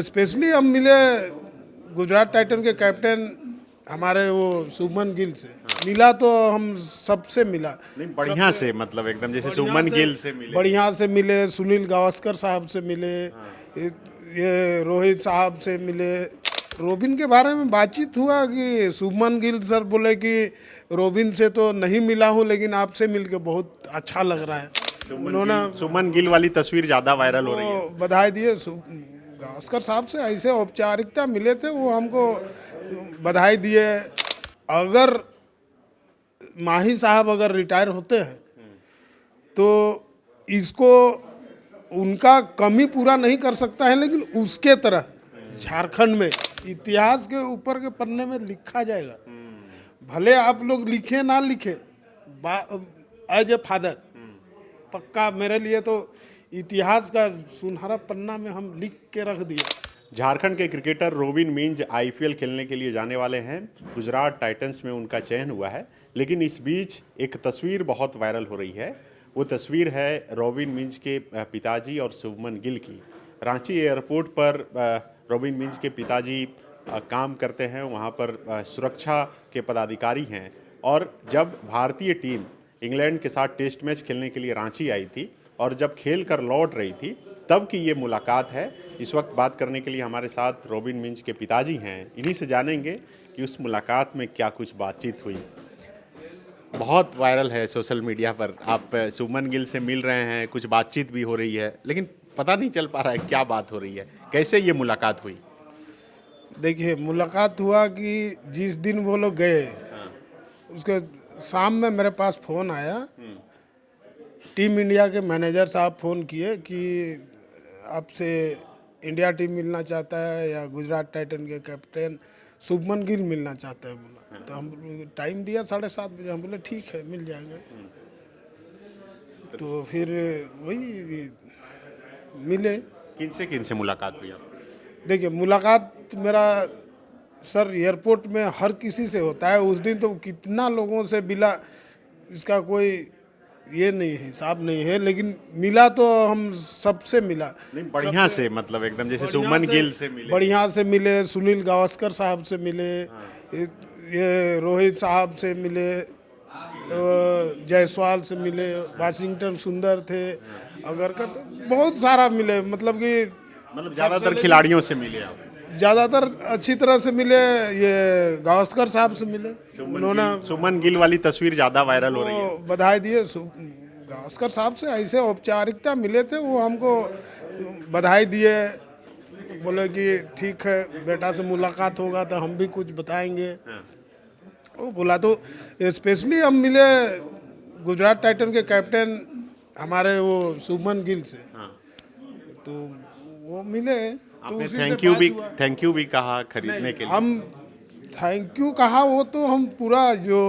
Specially हम मिले Gujarat Titan के कैप्टन हमारे वो शुभमन गिल से। मिला तो हम सबसे मिला, नहीं बढ़िया से, मतलब एकदम जैसे शुभमन गिल से मिले, बढ़िया से मिले। सुनील गावस्कर साहब से मिले, ये रोहित साहब से मिले। रोबिन के बारे में बातचीत हुआ कि शुभमन गिल सर बोले कि रोबिन से तो नहीं मिला हूँ, लेकिन आपसे मिलके बहुत अच्छा लग रहा है। उन्होंने शुभमन गिल वाली तस्वीर ज्यादा वायरल हो रही है। बधाई दिए। गावस्कर साहब से ऐसे औपचारिकता मिले थे, वो हमको बधाई दिए। अगर माही साहब अगर रिटायर होते हैं तो इसको उनका कमी पूरा नहीं कर सकता है, लेकिन उसके तरह झारखंड में इतिहास के ऊपर के पन्ने में लिखा जाएगा। भले आप लोग लिखे ना लिखे, एज ए फादर पक्का मेरे लिए तो इतिहास का सुनहरा पन्ना में हम लिख के रख दिए। झारखंड के क्रिकेटर रोबिन मिंज आईपीएल खेलने के लिए जाने वाले हैं। गुजरात टाइटंस में उनका चयन हुआ है, लेकिन इस बीच एक तस्वीर बहुत वायरल हो रही है। वो तस्वीर है रोबिन मिंज के पिताजी और शुभमन गिल की। रांची एयरपोर्ट पर रोबिन मिंज के पिताजी काम करते हैं, वहाँ पर सुरक्षा के पदाधिकारी हैं। और जब भारतीय टीम इंग्लैंड के साथ टेस्ट मैच खेलने के लिए रांची आई थी और जब खेल कर लौट रही थी, तब की ये मुलाकात है। इस वक्त बात करने के लिए हमारे साथ रोबिन मिंज के पिताजी हैं। इन्हीं से जानेंगे कि उस मुलाकात में क्या कुछ बातचीत हुई। बहुत वायरल है सोशल मीडिया पर, आप शुभमन गिल से मिल रहे हैं, कुछ बातचीत भी हो रही है, लेकिन पता नहीं चल पा रहा है क्या बात हो रही है। कैसे ये मुलाकात हुई? देखिए, मुलाकात हुआ कि जिस दिन वो लोग गए, उसके शाम में मेरे पास फ़ोन आया। टीम इंडिया के मैनेजर साहब फ़ोन किए कि आपसे इंडिया टीम मिलना चाहता है या गुजरात टाइटन के कैप्टन शुभमन गिल मिलना चाहता है। बोला तो हम टाइम दिया 7:30 बजे। हम बोले ठीक है, मिल जाएंगे। तो फिर वही मिले। किन से मुलाकात हुई आप? देखिए, मुलाकात मेरा सर एयरपोर्ट में हर किसी से होता है। उस दिन तो कितना लोगों से मिला, इसका कोई ये नहीं है, हिसाब नहीं है, लेकिन मिला तो हम सबसे मिला। नहीं बढ़िया से, मतलब एकदम जैसे शुभमन गिल से मिले, बढ़िया से मिले। सुनील गावस्कर साहब से मिले, ये रोहित साहब से मिले, जायसवाल से मिले, वाशिंगटन सुंदर थे, अगर करते बहुत सारा मिले। मतलब ज़्यादातर खिलाड़ियों से मिले आप? ज़्यादातर अच्छी तरह से मिले। ये गावस्कर साहब से मिले, उन्होंने शुभमन गिल वाली तस्वीर ज़्यादा वायरल हो रही है। बधाई दिए। गावस्कर साहब से ऐसे औपचारिकता मिले थे, वो हमको बधाई दिए। बोले कि ठीक है बेटा, से मुलाकात होगा तो हम भी कुछ बताएंगे। वो बोला तो स्पेशली हम मिले गुजरात टाइटन के कैप्टन हमारे वो शुभमन गिल से। तो वो मिले तो आपने उसी थैंक यू भी कहा खरीदने के लिए? हम थैंक यू कहा। वो तो हम पूरा जो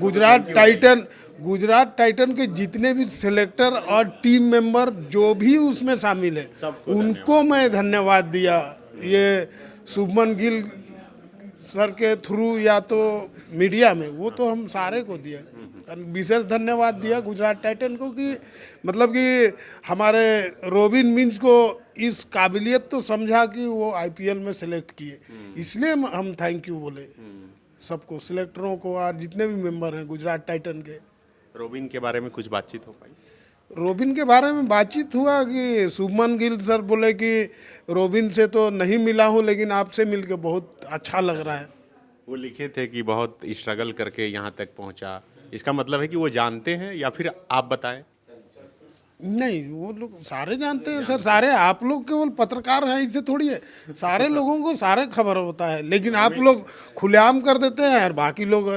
गुजरात टाइटन के जितने भी सिलेक्टर और टीम मेंबर जो भी उसमें शामिल है, उनको मैं धन्यवाद दिया। ये शुभमन गिल सर के थ्रू या तो मीडिया में, वो तो हम सारे को दिया। विशेष धन्यवाद दिया गुजरात टाइटन को कि मतलब कि हमारे रोबिन मिंज को इस काबिलियत तो समझा कि वो आईपीएल में सेलेक्ट किए, इसलिए हम थैंक यू बोले सबको, सिलेक्टरों को और जितने भी मेंबर हैं गुजरात टाइटन के। रोबिन के बारे में कुछ बातचीत हो पाई? रोबिन के बारे में बातचीत हुआ कि शुभमन गिल सर बोले कि रोबिन से तो नहीं मिला हूँ, लेकिन आपसे मिलके बहुत अच्छा लग रहा है। वो लिखे थे कि बहुत स्ट्रगल करके यहाँ तक पहुँचा। इसका मतलब है कि वो जानते हैं या फिर आप बताएं? नहीं, वो लोग सारे जानते हैं सर। सारे आप लोग केवल पत्रकार हैं, इससे थोड़ी है। सारे लोगों को सारे खबर होता है, लेकिन आप लोग खुलेआम कर देते हैं और बाकी लोग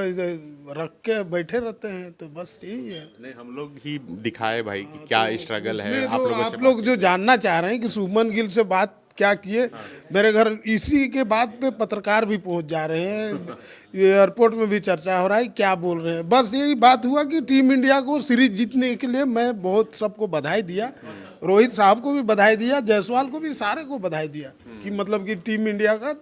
रख के बैठे रहते हैं। तो बस यही है। नहीं, हम लोग ही दिखाए भाई कि क्या स्ट्रगल है। आप लोग जो जानना चाह रहे हैं कि शुभमन गिल से बात क्या किए, मेरे घर इसी के बात पे पत्रकार भी पहुंच जा रहे हैं। एयरपोर्ट में भी चर्चा हो रहा है, क्या बोल रहे हैं। बस यही बात हुआ कि टीम इंडिया को सीरीज जीतने के लिए मैं बहुत सबको बधाई दिया। रोहित साहब को भी बधाई दिया, जायसवाल को भी, सारे को बधाई दिया कि मतलब कि टीम इंडिया का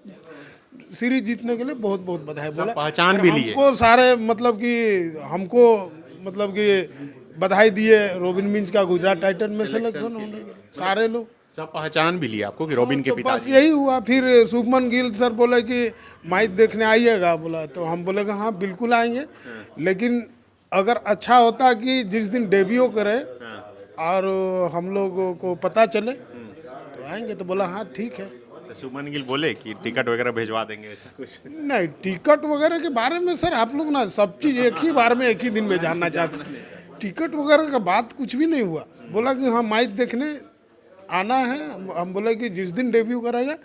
सीरीज जीतने के लिए बहुत बहुत बधाई बोला। पहचान भी लिए हमको सारे, मतलब कि हमको मतलब कि बधाई दिए रोबिन मिंज का गुजरात टाइटन में सिलेक्शन होने के लिए, सारे लोग। सब पहचान भी लिया आपको कि रोबिन के तो बस पिताजी। यही हुआ। फिर शुभमन गिल सर बोले कि मैच देखने आइएगा, बोला तो हम बोले कि हाँ बिल्कुल आएंगे, लेकिन अगर अच्छा होता कि जिस दिन डेब्यू करे और हम लोगों को पता चले तो आएंगे, तो बोला हाँ ठीक है। तो शुभमन गिल बोले कि टिकट वगैरह भिजवा देंगे, ऐसा कुछ? नहीं, टिकट वगैरह के बारे में सर आप लोग ना सब चीज़ एक ही बार में एक ही दिन में जानना चाहते हैं। टिकट वगैरह का बात कुछ भी नहीं हुआ। बोला कि हाँ मैच देखने आना है। हम बोले कि जिस दिन डेब्यू करेगा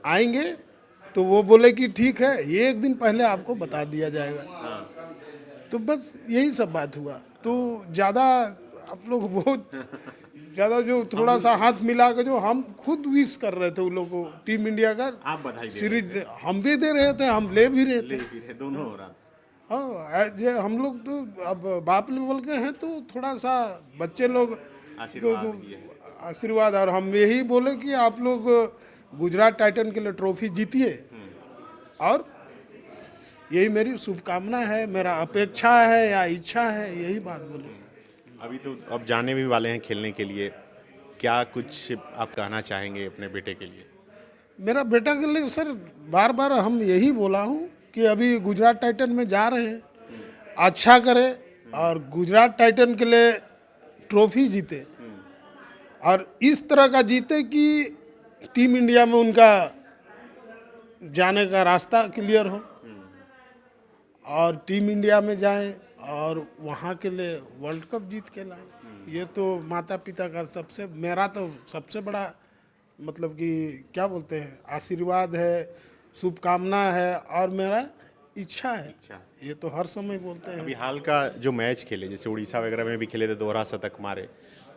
आएंगे, तो वो बोले कि ठीक है, ये एक दिन पहले आपको बता दिया जाएगा। तो बस यही सब बात हुआ। तो ज़्यादा आप लोग बहुत ज़्यादा जो थोड़ा सा हाथ मिला के जो हम खुद विश कर रहे थे उन लोग को, टीम इंडिया का आप बधाई दे सीरीज हम भी दे रहे थे, हम ले भी रहे थे। रहे, दोनों हो रहा। हाँ, ये हम लोग तो अब बाप लेवल के हैं, तो थोड़ा सा बच्चे लोग आशीर्वाद दिए। आशीर्वाद, और हम यही बोले कि आप लोग गुजरात टाइटन के लिए ट्रॉफी जीतिए, और यही मेरी शुभकामना है, मेरा अपेक्षा है या इच्छा है, यही बात बोले। अभी तो अब जाने भी वाले हैं खेलने के लिए, क्या कुछ आप कहना चाहेंगे अपने बेटे के लिए? मेरा बेटा के लिए सर बार बार हम यही बोला हूँ कि अभी गुजरात टाइटन में जा रहे हैं, अच्छा करे और गुजरात टाइटन के लिए ट्रॉफी जीते, और इस तरह का जीते कि टीम इंडिया में उनका जाने का रास्ता क्लियर हो, और टीम इंडिया में जाएं और वहाँ के लिए वर्ल्ड कप जीत के लाएं। ये तो माता पिता का सबसे, मेरा तो सबसे बड़ा मतलब कि क्या बोलते हैं, आशीर्वाद है, शुभकामना है, और मेरा इच्छा है। ये तो हर समय बोलते हैं। अभी हाल का जो मैच खेले, जैसे उड़ीसा वगैरह में भी खेले थे, दोहरा शतक मारे,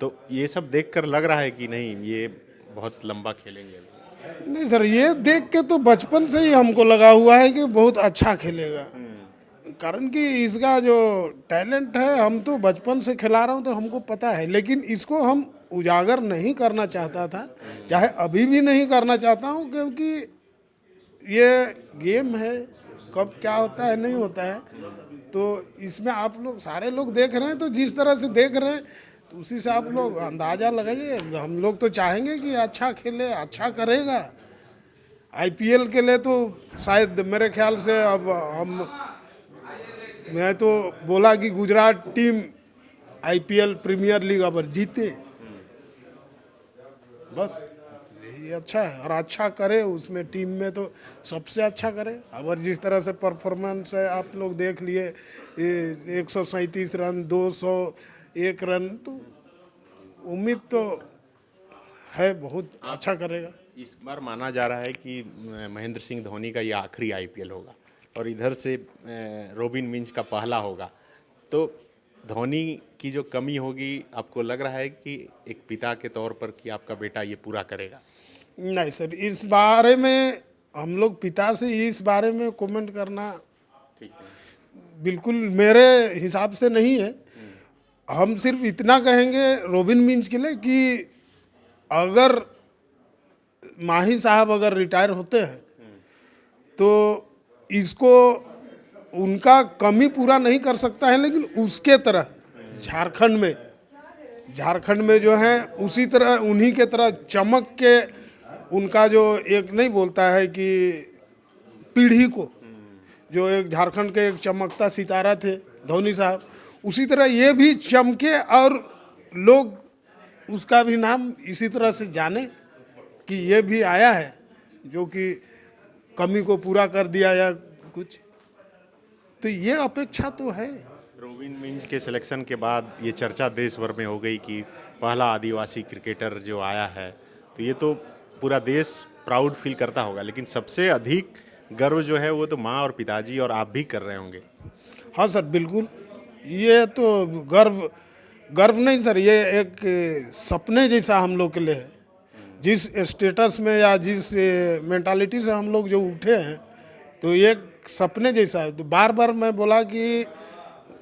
तो ये सब देखकर लग रहा है कि नहीं ये बहुत लंबा खेलेंगे अभी? नहीं सर, ये देख के तो बचपन से ही हमको लगा हुआ है कि बहुत अच्छा खेलेगा, कारण कि इसका जो टैलेंट है, हम तो बचपन से खिला रहा हूँ तो हमको पता है, लेकिन इसको हम उजागर नहीं करना चाहता था, चाहे अभी भी नहीं करना चाहता हूँ, क्योंकि ये गेम है, कब क्या होता है नहीं होता है। तो इसमें आप लोग सारे लोग देख रहे हैं, तो जिस तरह से देख रहे हैं तो उसी से आप लोग अंदाज़ा लगाइए। हम लोग तो चाहेंगे कि अच्छा खेले, अच्छा करेगा। आईपीएल के लिए तो शायद मेरे ख्याल से अब मैं तो बोला कि Gujarat team IPL premier league अब जीते, बस यही अच्छा है, और अच्छा करे उसमें, टीम में तो सबसे अच्छा करे। अब जिस तरह से परफॉर्मेंस है आप लोग देख लिए, 137 रन, 201 रन, तो उम्मीद तो है बहुत अच्छा करेगा। इस बार माना जा रहा है कि महेंद्र सिंह धोनी का ये आखिरी आईपीएल होगा, और इधर से रोबिन मिंज का पहला होगा, तो धोनी की जो कमी होगी, आपको लग रहा है कि एक पिता के तौर पर कि आपका बेटा ये पूरा करेगा? नहीं सर, इस बारे में हम लोग पिता से इस बारे में कमेंट करना ठीक है, बिल्कुल मेरे हिसाब से नहीं है। हम सिर्फ इतना कहेंगे रोबिन मिंज के लिए कि अगर माही साहब अगर रिटायर होते हैं तो इसको उनका कमी पूरा नहीं कर सकता है, लेकिन उसके तरह झारखंड में जो है उसी तरह, उन्हीं के तरह चमक के, उनका जो एक नहीं बोलता है कि पीढ़ी को, जो एक झारखंड के एक चमकता सितारा थे धोनी साहब, उसी तरह ये भी चमके और लोग उसका भी नाम इसी तरह से जाने कि ये भी आया है जो कि कमी को पूरा कर दिया या कुछ। तो ये अपेक्षा तो है। रोबिन मिंज के सिलेक्शन के बाद ये चर्चा देश भर में हो गई कि पहला आदिवासी क्रिकेटर जो आया है, तो ये तो पूरा देश प्राउड फील करता होगा, लेकिन सबसे अधिक गर्व जो है वो तो माँ और पिताजी और आप भी कर रहे होंगे। हाँ सर, बिल्कुल, ये तो गर्व नहीं सर, ये एक सपने जैसा हम लोग के लिए है। जिस स्टेटस में या जिस मेंटालिटी से हम लोग जो उठे हैं, तो एक सपने जैसा है। तो बार बार मैं बोला कि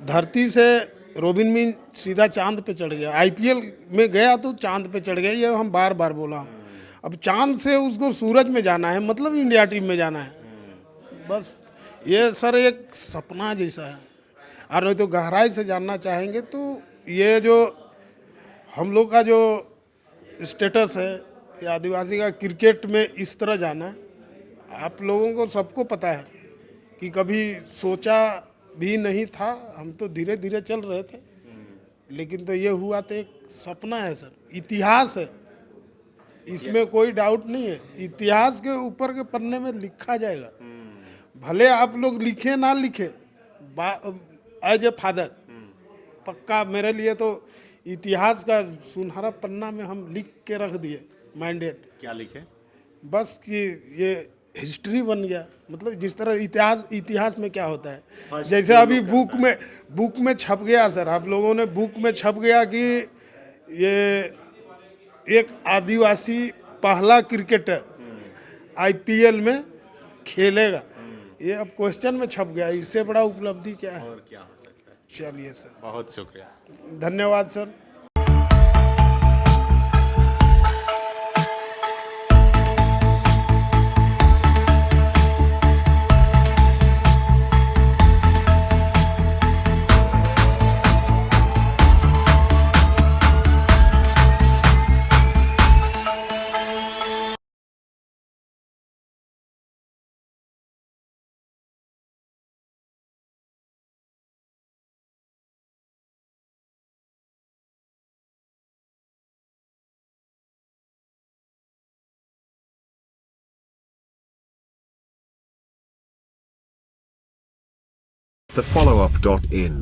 धरती से रोबिन मिंज सीधा चांद पे चढ़ गया, आईपीएल में गया तो चांद पे चढ़ गया, ये हम बार बार बोला हूँ। अब चांद से उसको सूरज में जाना है, मतलब इंडिया टीम में जाना है, बस ये सर एक सपना जैसा है। और नहीं तो गहराई से जानना चाहेंगे तो ये जो हम लोग का जो स्टेटस है ये आदिवासी का क्रिकेट में इस तरह जाना, आप लोगों को सबको पता है कि कभी सोचा भी नहीं था, हम तो धीरे धीरे चल रहे थे, लेकिन तो ये हुआ तो एक सपना है सर, इतिहास है, इसमें कोई डाउट नहीं है। इतिहास के ऊपर के पन्ने में लिखा जाएगा, भले आप लोग लिखे ना लिखे, एज ए फादर पक्का मेरे लिए तो इतिहास का सुनहरा पन्ना में हम लिख के रख दिए मैंडेट। क्या लिखे? बस कि ये हिस्ट्री बन गया, मतलब जिस तरह इतिहास में क्या होता है, जैसे अभी बुक में छप गया सर, आप लोगों ने बुक में छप गया कि ये एक आदिवासी पहला क्रिकेटर आईपीएल में खेलेगा, ये अब क्वेश्चन में छप गया, इससे बड़ा उपलब्धि क्या है? और क्या हो सकता है? चलिए सर, बहुत शुक्रिया। धन्यवाद सर। The follow-up.in